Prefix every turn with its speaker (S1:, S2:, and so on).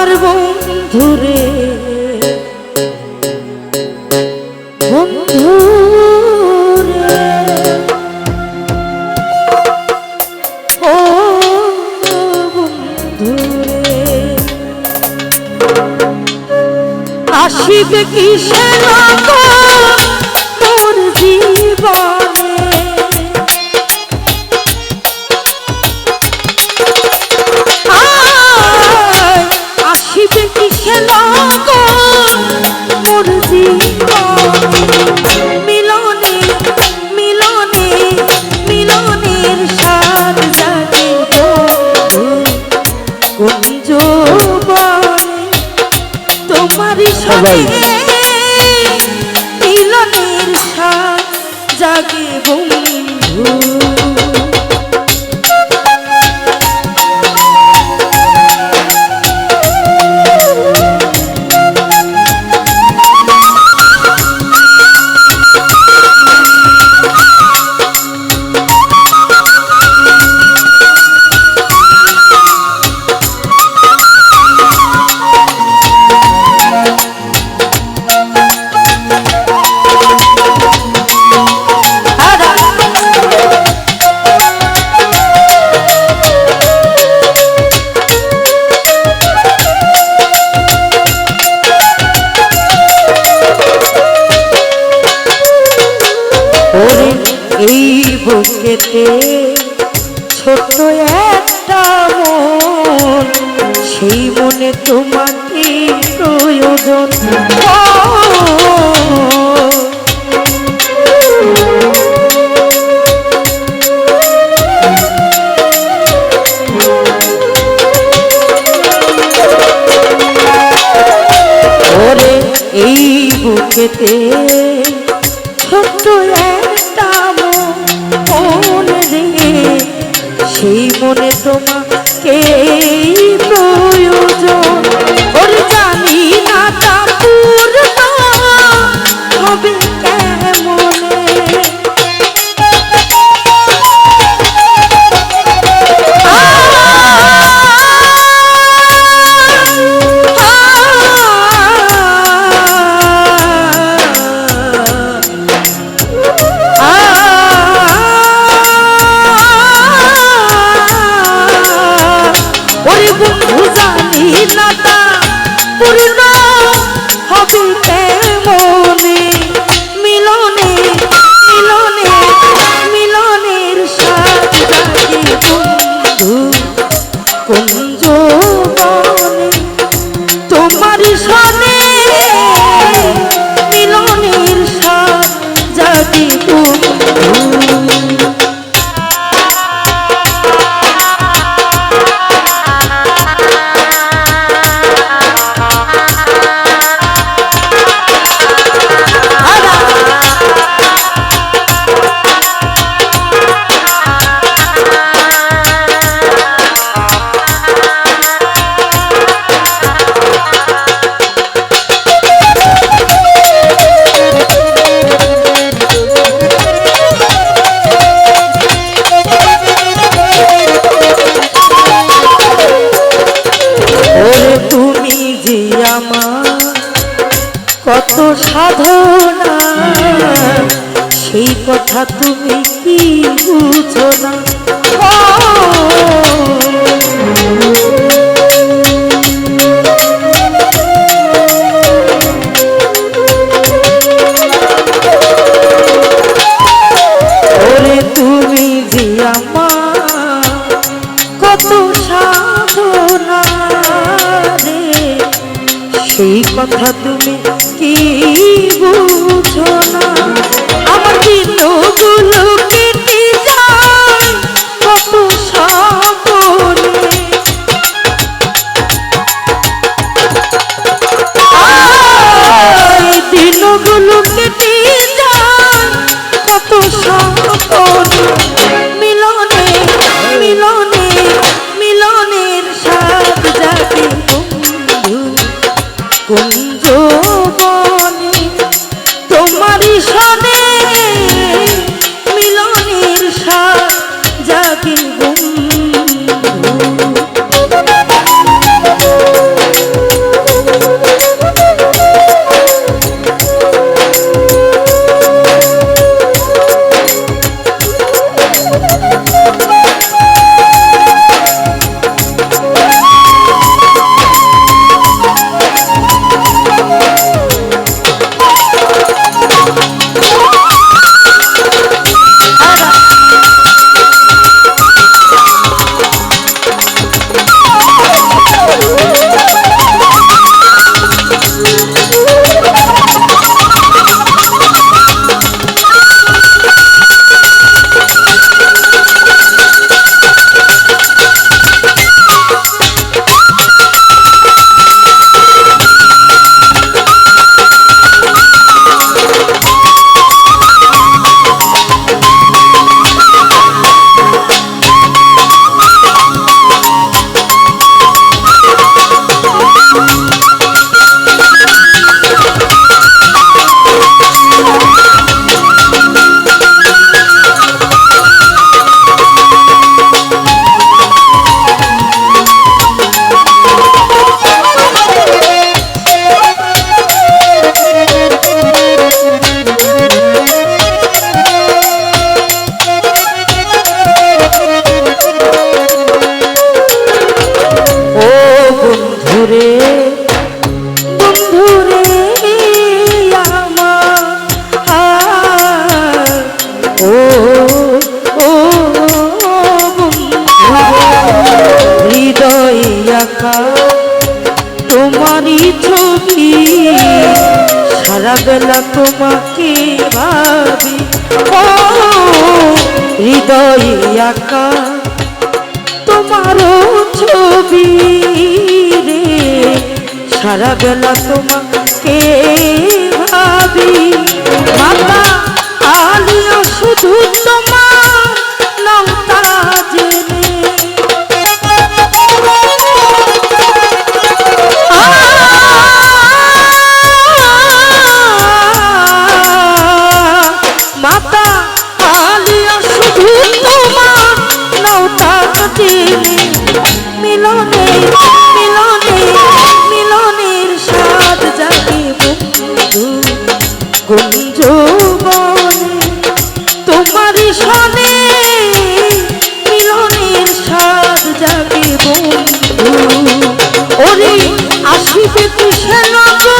S1: আমার বন্ধুরে বন্ধুরে ও বন্ধুরে আসিবে কিসে মোর জীবনে আসিবে কিসে মোর জীবনে মিলনে মিলনে মিলনের স্বাদ জাগে কোন যৌবনে তোমারই সঙ্গে মিলনের স্বাদ জাগে বন্ধু এই বুকেতে ছোট একটা মন সেই মনে তোমাকে প্রয়োজন ওরে এই বুকেতে ছোট একটা মন রে সেই মনে তোমাকে প্রয়োজন ওরে জানি না তা পূর্ণ হবে কেমনে কত সাধনা সেই কথা তুমি কি বুঝো না ওরে তুমি যে আমার কত সাধনা রে সেই কথা তুমি কি বুঝো না আমার দিনগুলো কেটে যায় কত স্বপ্নে দিনগুলো কেটে যায় কত স্বপ্নে মিলনে মিলনে মিলনের স্বাদ জাগে বন্ধু কোন যৌবনে তোমারই সনে মিলনের স্বাদ জাগে বন্ধু সারা বেলা তোমাকে ভাবি ও হৃদয়ে আঁকা তোমারও ছবি রে সারা বেলা তোমাকে ভাবি মাতা আলিও শুধু তোমার লঙ্কা জেনে মাতা আলিও শুধু তোমার লঙ্কা জেনে মিলনে মিলনে মিলনের স্বাদ জাগে বন্ধু কুঞ্জ বনে তোমারই সনে মিলনের স্বাদ জাগে বন্ধু ওরে আসিবে কিসে নগর